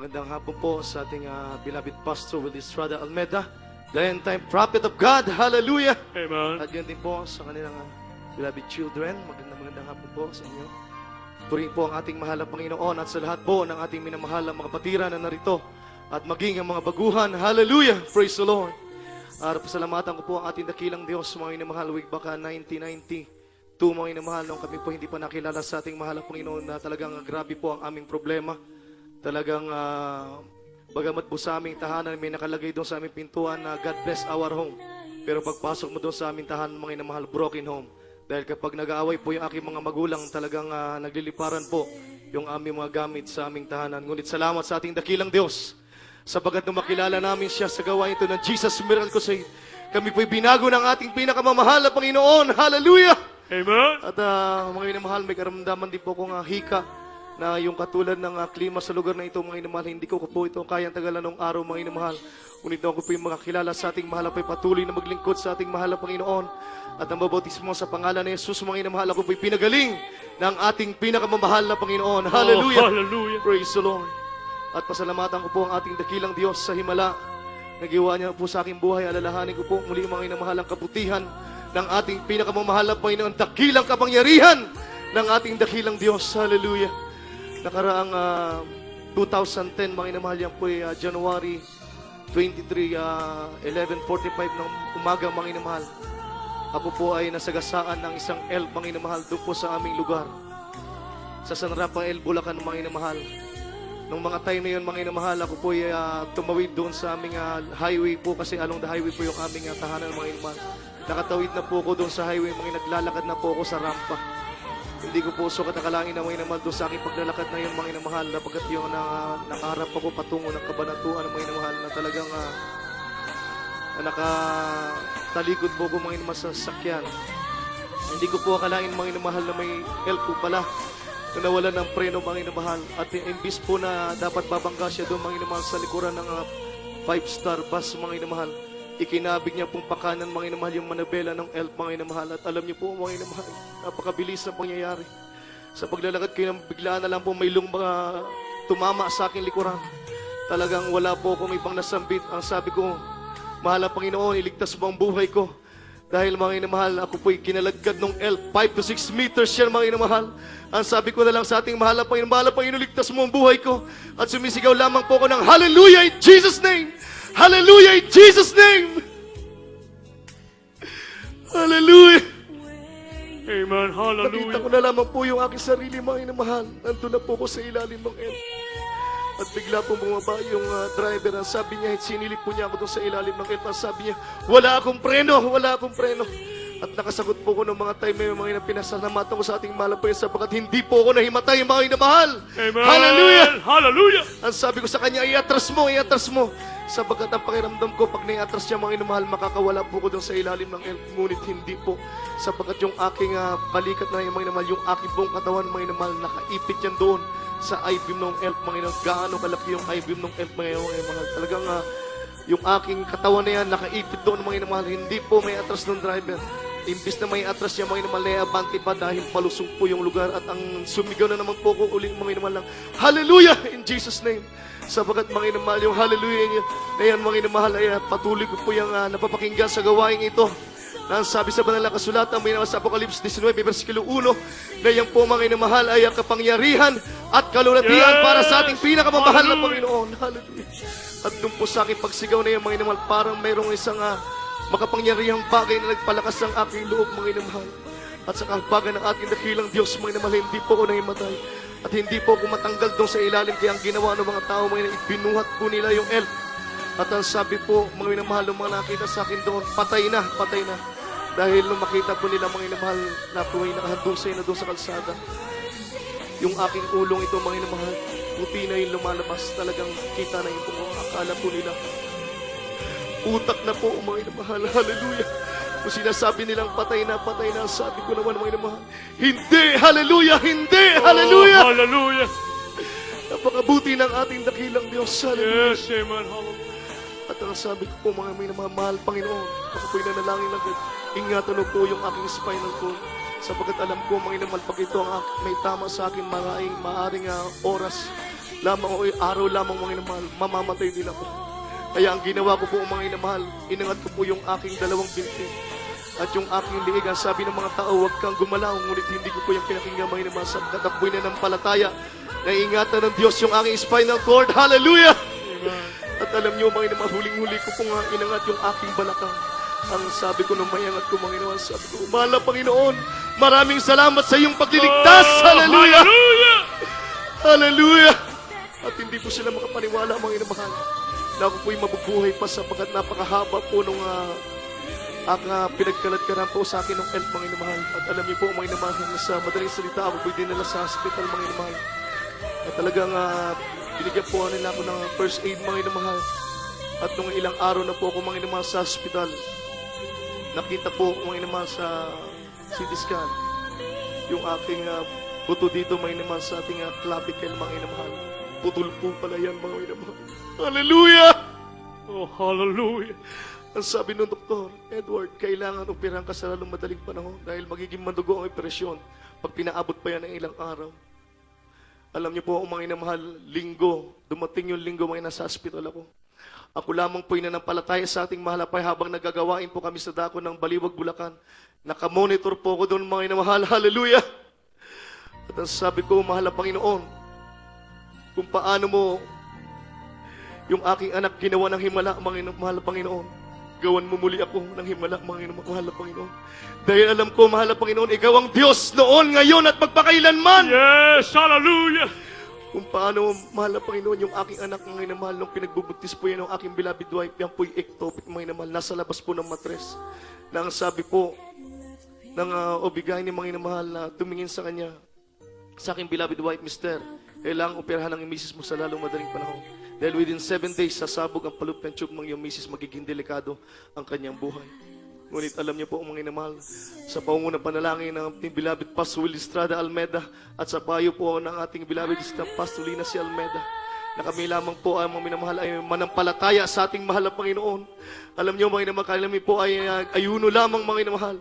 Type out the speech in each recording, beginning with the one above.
Magandang hapon po sa ating beloved Pastor Will Estrada Almeda, the end-time prophet of God. Hallelujah! Amen. At yun din po sa kanilang beloved children. Magandang hapon po sa inyo. Purihin po ang ating mahal na Panginoon at sa lahat po ng ating minamahal na mga kapatiran na narito at maging ang mga baguhan. Hallelujah! Praise the Lord! Pasalamatan ko po ang ating dakilang Diyos, mga minamahal, way baka 1992, mga minamahal, nung kami po hindi pa nakilala sa ating mahal na Panginoon na talagang grabe po ang aming problema. Talagang, bagamat po sa aming tahanan, may nakalagay doon sa aming pintuan na God bless our home. Pero pagpasok mo doon sa aming tahanan, mga inamahal, broken home. Dahil kapag nag-aaway po yung aking mga magulang, talagang nagliliparan po yung aming mga gamit sa aming tahanan. Ngunit salamat sa ating dakilang Diyos. Sapagat nung makilala namin siya sa gawain ito ng Jesus Miracle Crusade, kami po'y binago ng ating pinakamamahal na Panginoon. Hallelujah! Amen. At mga inamahal, may karamdaman din po kong hika na yung katulad ng klima sa lugar na ito, mga inamahal, hindi ko po ito kayang tagalan ng araw, mga inamahal. Ngunit ako po yung makakilala sa ating mahal na patuloy na maglingkod sa ating mahal na Panginoon. At ang babautismo sa pangalan ni Jesus, mga inamahal, ako po yung pinagaling ng ating pinakamamahal na Panginoon. Hallelujah! Hallelujah. Praise the Lord! At pasalamatan ko po ang ating dakilang Diyos sa himala. Nagiwa niya po sa aking buhay. Alalahanin ko po muli mga inamahal ang kabutihan ng ating pinakamamahal na Panginoon. Dakilang kapangyarihan ng ating dakilang Diyos. Hallelujah! Nakaraang 2010, mga inamahal, yan po ay January 23, 11:45 ng umaga, mga inamahal. Ako po ay nasagasaan ng isang elf, mga inamahal, doon po sa aming lugar. Sa San Rafael, Bulacan, mga inamahal. Nung mga time na yun, mga inamahal, ako po ay tumawid doon sa aming highway po, kasi along the highway po yung aming tahanan, mga inamahal. Nakatawid na po ako doon sa highway, mga naglalakad na po ako sa rampa. Hindi ko po sukat nakalangin na mga inamahal doon sa aking paglalakad na yun, mga inamahal, napagkat yung nakaharap ako patungo ng kabanatuan ng mga inamahal na talagang nakatalikod po ko, mga inamahal, sa sakyan. Hindi ko po akalain, mga inamahal, na may help po pala na nawalan ng preno, mga inamahal. At imbis po na dapat babangga siya doon, mga inamahal, sa likuran ng 5-star bus, mga inamahal, ikinabig niya pong pakanan, mga inamahal, yung manabela ng elf, mga inamahal. At alam niyo po, mga inamahal, napakabilis na pangyayari. Sa paglalakad ko, biglaan na lang po may mga tumama sa aking likuran. Talagang wala po ako may pang nasambit. Ang sabi ko, mahal na Panginoon, iligtas mo ang buhay ko. Dahil, mga inamahal, ako po'y kinalagad ng elf, 5 to 6 meters yan, mga inamahal. Ang sabi ko na lang sa ating mahal na Panginoon, iligtas mo ang buhay ko. At sumisigaw lamang po ako ng Hallelujah in Jesus' name! Hallelujah in Jesus' name! Hallelujah! Amen. Hallelujah. Nakita ko na lamang po yung aking sarili, mga inamahal. Nandun na po ko sa ilalim ng elf. At bigla pong bumaba yung driver. Ang sabi niya, sinilip po niya ako doon sa ilalim ng elf. Ang sabi niya, wala akong preno, wala akong preno. At nakasagot po ko ng mga time na mga pinasalamatan ko sa ating malapayan sapagkat hindi po ako nahimatay, mga inamahal. Amen. Hallelujah! Hallelujah. Ang sabi ko sa kanya, iatras mo, iatras mo. Sapagkat ang pakiramdam ko, pag naiatras niya, mga inamahal, makakawala po ko doon sa ilalim ng elf. Ngunit hindi po. Sapagkat yung aking balikat na yung mga inamahal, yung aking buong katawan, mga inamahal, nakaipit yan doon sa I-beam ng elf, mga inamahal. Gaano kalaki yung I-beam ng elf, mga inamahal. Talagang yung aking katawan na yan, nakaipit doon, mga inamahal. Hindi po may atras ng driver. Imbis na may atras niya, mga inamahal, abante pa dahil palusong po yung lugar. At ang sumigaw na naman po ko uling, mga inamahal, lang, Hallelujah in Jesus' name. Sapagat, mga inamahal, yung hallelujah niya na yan, mga inamahal, ay patuloy ko po yung napapakinggan sa gawain ito. Na sabi sa banal na kasulatan, may naman sa Apocalypse 19, versikulo 1, na yan po, mga inamahal, ay kapangyarihan at kalulatian para sa ating pinakamamahal na Panginoon. Hallelujah. At doon po sa aking pagsigaw na yan, mga inamahal, parang mayroong isang makapangyarihang bagay na nagpalakas ng aking loob, mga inamahal. At sa kahbagan ng ating dakilang Diyos, mga inamahal, hindi po ako nahimatay. At hindi po ako matanggal doon sa ilalim, kaya ang ginawa ng mga tao, mga ibinuhat po nila yung elf. At ang sabi po, mga inamahal, ng mga nakita sa akin doon, patay na, patay na. Dahil nung makita po nila, mga inamahal, na po ay nakahandusay na doon sa kalsada. Yung aking ulong ito, mga inamahal, puti na yung lumalabas, talagang kita na yung bungo. Akala po nila, utak na po, mga inamahal, hallelujah. Kung sinasabi nilang patay na, sabi ko naman, mga inamahal, hindi, hallelujah, hindi, hallelujah. Hallelujah. Napakabuti ng ating dakilang Diyos, hallelujah. Yes, amen. Hallelujah. At ang sabi ko po, mga minamahal, Panginoon, ako po'y nanalangin lang, ingatan mo po yung aking spinal cord. Sapagkat alam ko, mga inamahal, pag ito ang may tama sa akin, maaring oras lamang o araw lamang mga inamahal, mamamatay din ako. Kaya ang ginawa ko po mga inamahal, inangat ko po yung aking dalawang binti at yung aking liig. Ang sabi ng mga tao, huwag kang gumalaw, ngunit hindi ko po yung pinakinggan mga inamahal, sapagkat ako'y nananampalataya na ingatan ng Diyos yung aking spinal cord. Hallelujah! At alam niyo mga inamahal, huling-huli ko po nga inangat yung aking balakang. Ang sabi ko nung mayangat ko mga inamahal, sabi ko, mahal na Panginoon, maraming salamat sa iyong pagliligtas. Hallelujah! Hallelujah! Hallelujah! At hindi po sila makapaniwala mga inamahal na ako po'y mabubuhay pa sapagkat napakahaba po nung ang pinagkalat-karan po sa akin ng health mga inamahal. At alam niyo po mga inamahal na sa madaling salita ako po'y dinala sa hospital mga inamahal. At talagang binigyan po nila ako ng first aid mga inamahal. At nung ilang araw na po ako mga inamahal sa hospital, nakita po mga inamahal sa CT scan yung aking buto dito mga inamahal sa ating clavicle mga inamahal. Putol po pala yan mga inamahal. Hallelujah! Oh, hallelujah! Ang sabi ng doktor, Edward, kailangan operahan ka sa lalong madaling panahon dahil magiging madugo ang operasyon pag pinaabot pa yan ng ilang araw. Alam niyo po, mga inamahal, linggo, dumating yung linggo mga nasa hospital ako. Ako lamang po inanampalataya sa ating mahalapay habang nagagawain po kami sa dako ng Baliwag, Bulacan. Nakamonitor po ako doon mga inamahal. Hallelujah! At ang sabi ko, mahal na Panginoon, kung paano mo yung aking anak ginawa ng himala, mga mahal na Panginoon, gawan mo muli ako ng himala, mga mahal na Panginoon. Dahil alam ko, mahal na Panginoon, ikaw ang Diyos noon, ngayon, at magpakailanman. Yes, hallelujah! Kung paano, mahal na Panginoon, yung aking anak ngayon na mahal, nung pinagbubuntis po yan ng aking beloved wife, yan po'y ectopic, mga mahal, nasa labas po ng matres. Na ang sabi po ng obigay ni mga mahal na tumingin sa kanya, sa aking beloved wife, Mister, kailangang operahan ng misis mo sa lalong madaling panahon. Dahil within 7 days, sasabog ang fallopian tube ng iyong misis, magiging delikado ang kanyang buhay. Ngunit alam niyo po, mga inamahal, sa paungunang panalangin ng ating beloved Pastor Will Estrada Almeda at sa payo po ng ating beloved Pastor Lina C. Almeda, na kami lamang po ay mga minamahal ay manampalataya sa ating mahal na Panginoon. Alam niyo mga inamahal, kami po ay ayuno lamang mga inamahal.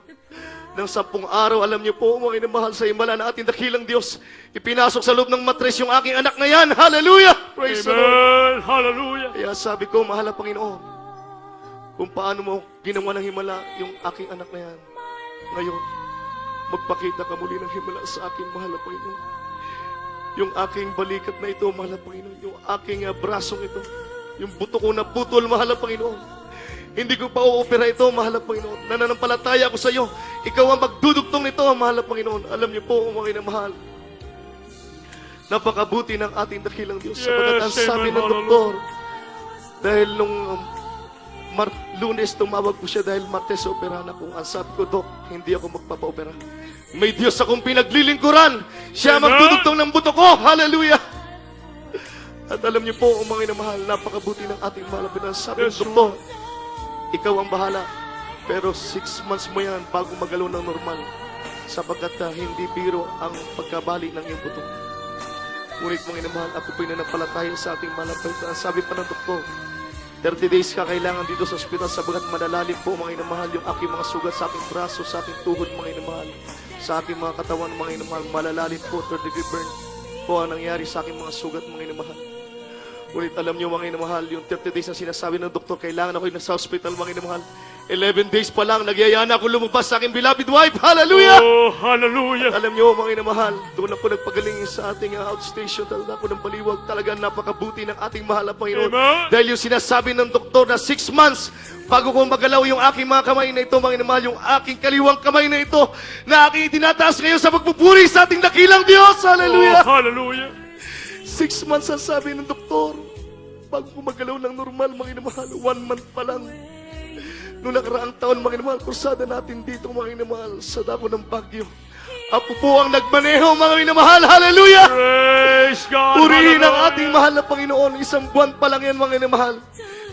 Ng 10 araw, alam niyo po, mga inamahal, sa himala na ating dakilang Diyos, ipinasok sa loob ng matres yung aking anak na yan. Hallelujah! Praise the Lord! Amen! Hallelujah! Kaya sabi ko, mahal na Panginoon, kung paano mo ginawa ng himala yung aking anak na yan, ngayon, magpakita ka muli ng himala sa aking mahal na Panginoon. Yung aking balikat na ito, mahal na Panginoon, yung aking brasong ito, yung buto ko na putol, mahal na Panginoon. Hindi ko pa uopera ito, mahal na Panginoon. Nananampalataya ako sa iyo. Ikaw ang magdudugtong nito, mahal na Panginoon. Alam niyo po, mga inamahal, napakabuti ng ating dakilang Diyos. Sapagat ang sabi ng doktor, dahil nung Lunes tumawag ko siya dahil Martes operahan ako. Ang sabi ko, Dok, hindi ako magpapa-opera. May Diyos akong pinaglilingkuran. Siya magdudugtong ng buto ko. Hallelujah! At alam niyo po, mga inamahal, napakabuti ng ating mahal na Panginoon. Sabi ng doktor, ikaw ang bahala. Pero 6 months mo yan bago magalaw ng normal. Sapagkat hindi biro ang pagkabali ng iyong buto. Ngunit mga inamahal, ako po'y nanampalataya sa ating mahal na Panginoon. Sabi pa ng doktor, 30 days ka kailangan dito sa ospital sabagat malalalim po mga inamahal yung aking mga sugat sa aking braso, sa aking tuhod mga inamahal, sa aking mga katawan mga inamahal, malalalim po, 3rd degree burn po ang nangyari sa aking mga sugat mga inamahal. Ngunit alam niyo mga inamahal, yung 30 days na sinasabi ng doktor, kailangan ako nasa hospital mga inamahal. 11 days pa lang, nagyaya na ako lumabas sa aking beloved wife. Hallelujah! Oh, hallelujah! Alam niyo mga inamahal, doon ako nagpagaling sa ating outstation, talaga ako ng Baliwag. Talagang napakabuti ng ating mahal na Panginoon. Amen. Dahil yung sinasabi ng doktor na 6 months, bago ko magalaw yung aking mga kamay na ito, mga inamahal, yung aking kaliwang kamay na ito, na aking itinataas ngayon sa pagpupuri sa ating dakilang Diyos. Hallelujah! Oh, hallelujah! 6 months ang sabi ng doktor, bago ko magalaw ng normal, mga inamahal, 1 month pa lang. Noong nakaraang taon, mga inamahal, kursada natin dito, mga inamahal, sa dako ng Baguio. Apo po ang nagmaneho, mga inamahal. Hallelujah! Praise God! Purihin ang Hallelujah. ating mahal na Panginoon. 1 buwan pa lang yan, mga inamahal.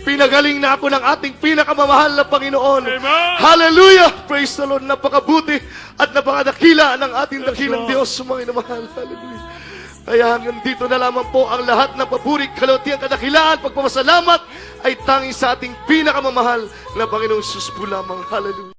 Pinagaling na ako ng ating pinakamamahal na Panginoon. Amen. Hallelujah! Praise the Lord. Napakabuti at napakadakila ng ating dakilang Lord. Diyos, mga inamahal. Hallelujah! Kaya hanggang dito na lamang po ang lahat ng papuri, kalutiang kadakilaan, pagpapasalamat ay tanging sa ating pinakamamahal na Panginoong Jesus po lamang. Hallelujah!